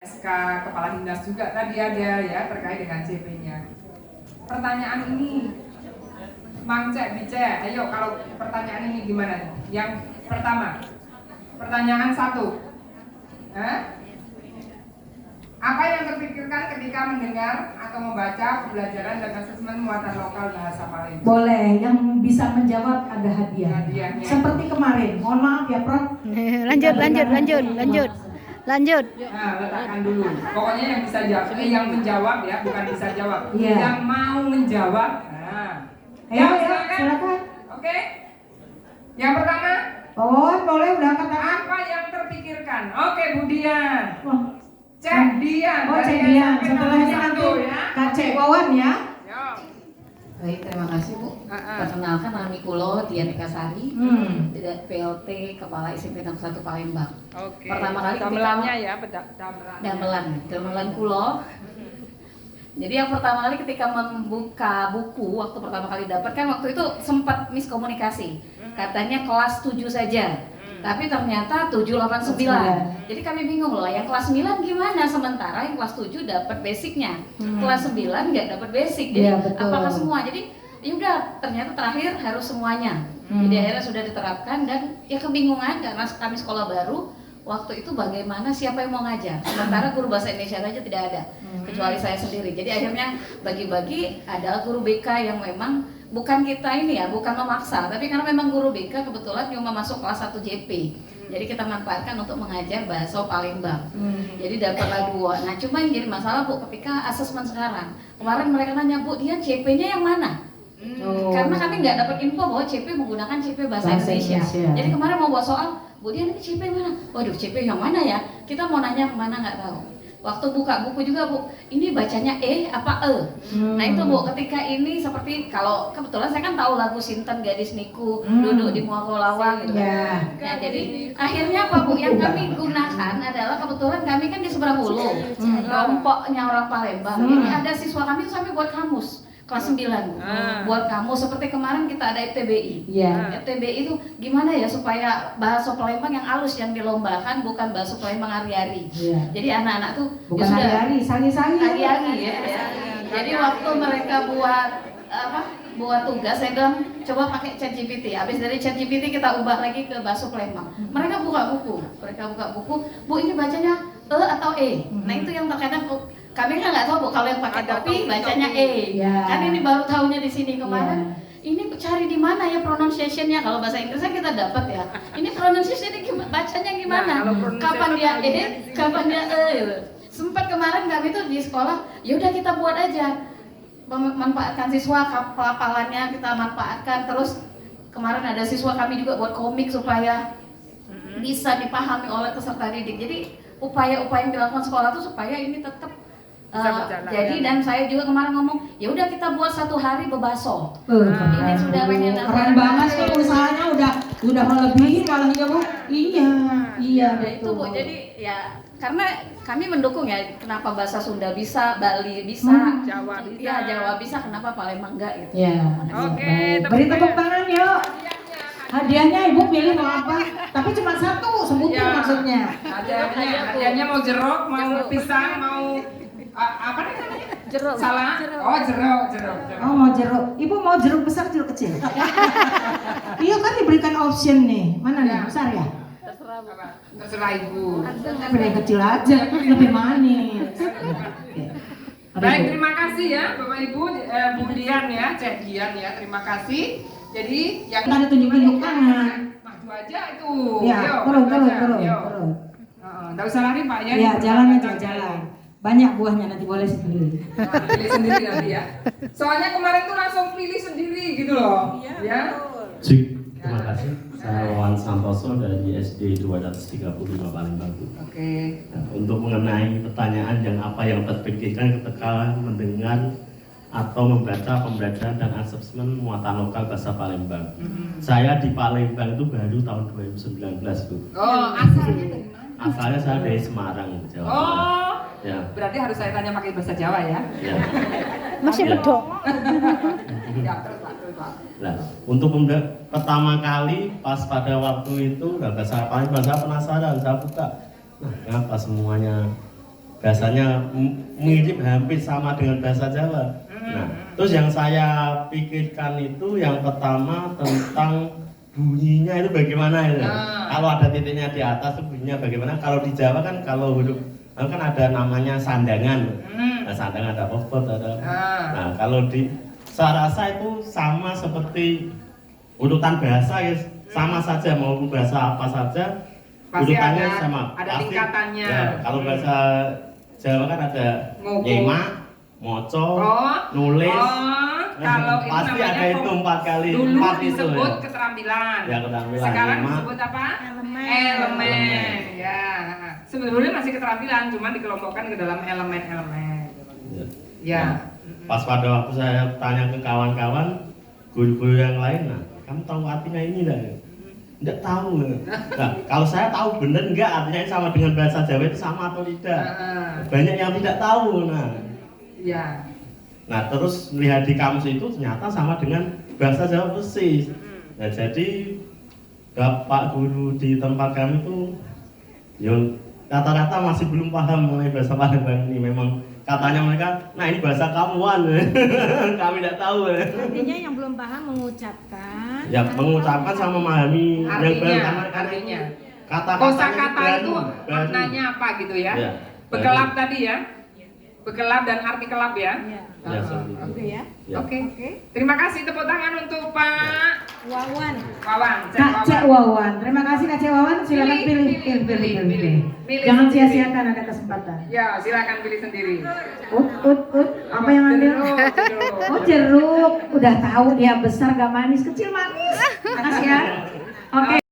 SK Kepala Dinas juga tadi ada ya terkait dengan CP-nya. Pertanyaan ini, Mang Cek, Bice, ayo kalau pertanyaan ini gimana? Yang pertama, pertanyaan 1. Apa yang terpikirkan ketika mendengar atau membaca pembelajaran dan asesmen muatan lokal bahasa Palembang? Boleh, yang bisa menjawab ada hadiah. Hadiahnya. Seperti kemarin, mohon maaf ya Prof. Lanjut. Nah, letakkan dulu. Pokoknya yang bisa jawab, yang menjawab ya, bukan bisa jawab. Iya. Yang mau menjawab. Nah, Ayo, silakan. Oke. Yang pertama, boleh udah kata. apa yang terpikirkan? Oke, Bu Dian. Oh, Cek Dian. Cek Dian. Setelahnya nanti Kak Cek Wawan ya. Yo. Baik, terima kasih Bu. Perkenalkan nami kulo Dian Ekasari, PLT Kepala SMP 61 Palembang. Oke. Pertama kali damelannya ya, damelan kulo. Jadi yang pertama kali ketika membuka buku waktu pertama kali dapat kan waktu itu sempat miskomunikasi. Katanya kelas 7 saja. Tapi ternyata 789. Jadi kami bingung loh, yang kelas 9 gimana, sementara yang kelas 7 dapat basicnya. Kelas 9 nggak dapat basic. Jadi Iya, betul. apakah semua? Jadi yaudah, ternyata terakhir harus semuanya. Jadi akhirnya sudah diterapkan dan ya kebingungan karena kami sekolah baru. Waktu itu bagaimana, siapa yang mau ngajar? Sementara guru bahasa Indonesia saja tidak ada, kecuali saya sendiri. Jadi akhirnya bagi-bagi ada guru BK yang memang bukan kita ini ya, bukan memaksa, tapi karena memang guru BK kebetulan cuma masuk kelas 1 JP. Jadi kita manfaatkan untuk mengajar bahasa Palembang. Jadi dapatlah 2. Nah cuma yang jadi masalah Bu, ketika asesmen sekarang, kemarin mereka nanya, Bu, dia CP-nya yang mana? Karena kami nggak dapat info bahwa CP menggunakan CP bahasa Indonesia. Jadi kemarin mau buat soal, Bu Dian ini CP mana? Waduh, CP yang mana ya? Kita mau nanya kemana nggak tahu. Waktu buka buku juga Bu, ini bacanya E apa E? Nah itu Bu, ketika ini seperti kalau kebetulan saya kan tahu lagu Sinten Gadis Niku, duduk di Muako Lawang gitu. Nah jadi akhirnya apa Bu, yang kami gunakan adalah kebetulan kami kan di seberang Hulu, kelompoknya orang Palembang. Jadi ada siswa kami itu sampai buat kamus. Kelas 9 buat kamu seperti kemarin kita ada FTBI. FTBI itu gimana ya supaya bahasa Palembang yang halus yang dilombakan, bukan bahasa Palembang hari-hari. Jadi anak-anak tuh Bukan hari-hari, sehari-hari. hari-hari ya. Jadi waktu mereka buat tugas, saya bilang coba pakai ChatGPT. Habis dari ChatGPT kita ubah lagi ke bahasa Palembang. Mereka buka buku, Bu ini bacanya E atau E. Nah itu yang terkadang kami kan nggak tahu Bu, kalau yang pakai topi bacanya E. Kan ini baru tahunya di sini kemarin. Ini cari di mana ya pronunciation-nya, kalau bahasa Inggrisnya kita dapat ya. Ini pronunciation-nya bacanya gimana? Kapan dia E, kapan dia E gitu. Sempat kemarin kami tuh di sekolah, yaudah kita buat aja. Memanfaatkan siswa, pelafalannya kita manfaatkan. Terus kemarin ada siswa kami juga buat komik supaya bisa dipahami oleh peserta didik. Jadi upaya-upaya yang dilakukan sekolah itu supaya ini tetap jadi dan saya juga kemarin ngomong, ya udah kita buat 1 hari bebaso. Ini sudah pengen keren banget tuh usahanya udah melebihi malah ya Bu. Iya itu Bu. Jadi ya karena kami mendukung ya, kenapa bahasa Sunda bisa, Bali bisa, Jawa bisa. Ya Jawa bisa, kenapa Palembang enggak gitu. Oke, beri tepuk tangan yuk. Hadiahnya Ibu pilih mau apa? Tapi cuma 1, sebutin maksudnya. Hadiahnya mau jeruk, mau pisang, mau apa namanya? Jeruk. Salah? Oh, jeruk. Oh, mau jeruk. Ibu mau jeruk besar, jeruk kecil? Iya kan diberikan option nih. Mana nih? Besar ya? Terserah Ibu. Pilih yang kecil aja, lebih manis. Baik, terima kasih ya Bapak Ibu, Bu Dian ya, Cek Dian ya, terima kasih. Jadi yang ada tunjuk-tunjuk tangan. maju aja itu. Ya, turun. Nggak usah lari Pak ya. Ya, jalan aja, jalan. Banyak buahnya, nanti boleh sendiri. Pilih sendiri nanti ya. Soalnya kemarin tuh langsung pilih sendiri gitu loh. Ya. Terima kasih. Saya Wawan Santoso dari SD 235 Palembang. Oke. Nah, untuk mengenai pertanyaan apa yang terpikirkan ketika mendengar atau membaca pembelajaran dan asesmen muatan lokal bahasa Palembang. Saya di Palembang itu baru tahun 2019 Bu. Oh, asalnya dari mana? Asalnya saya dari Semarang, Jawa Tengah. Oh. Ya. Berarti harus saya tanya pakai bahasa Jawa ya. Ya. Masih bedok. Ya, terus Pak. Nah, untuk pertama kali pas pada waktu itu bahasa Palembang saya penasaran, saya buka. Nah, kenapa semuanya bahasanya mirip hampir sama dengan bahasa Jawa. Nah, terus yang saya pikirkan itu yang pertama tentang bunyinya itu bagaimana itu. Kalau ada titiknya di atas itu bunyinya bagaimana? Kalau di Jawa kan kalau huruf kan ada namanya sandangan. Nah, sandangan ada pokok ada. Nah, kalau di saya rasa itu sama seperti urutan bahasa ya, sama saja mau bahasa apa saja Pasti urutannya ada, sama. ada Pasti, tingkatannya. ya, kalau bahasa Jawa kan ada Ngoko. nyemak, moco, Oh, nulis. kalau itu Pasti namanya ada itu 4 kali. dulu 4 itu disebut ya. keterampilan. Ya, keterampilan. Sekarang Nyemak. disebut apa? Elemen. Elemen. Ya. Sebetulnya masih keterampilan, cuma dikelompokkan ke dalam elemen-elemen. Ya. Ya. Pas pada waktu saya tanya ke kawan-kawan, guru-guru yang lain, nah, kamu tahu artinya ini enggak? Enggak tahu. Nah, kalau saya tahu bener enggak artinya ini sama dengan bahasa Jawa itu sama atau tidak? Banyak yang tidak tahu. Nah, Ya. nah terus lihat di kamus itu ternyata sama dengan bahasa Jawa persis. Nah, jadi bapak guru di tempat kami itu, ya rata-rata masih belum paham mengenai bahasa Palembang ini. Memang katanya mereka, nah ini bahasa kamuan, kami tidak tahu. Artinya yang belum paham mengucapkan. Ya mengucapkan sama memahami yang baru karena Artinya. kata-katanya Kosakata itu baru. maknanya apa gitu ya? Ya, Bekelap tadi ya. Bekelap dan arti kelap ya. Ya. Ya, seperti itu. Oke ya. Ya. Oke. Oke. Terima kasih, tepuk tangan untuk Pak Wawan. Wawan. Kak Cek Wawan, terima kasih Kak Cek Wawan. Silakan pilih. Pilih Jangan sendiri. sia-siakan ada kesempatan. Ya, silakan pilih sendiri. Apa yang ambil? Jeruk. Oh jeruk, udah tahu dia besar gak manis, kecil manis. Makasih ya. Oke.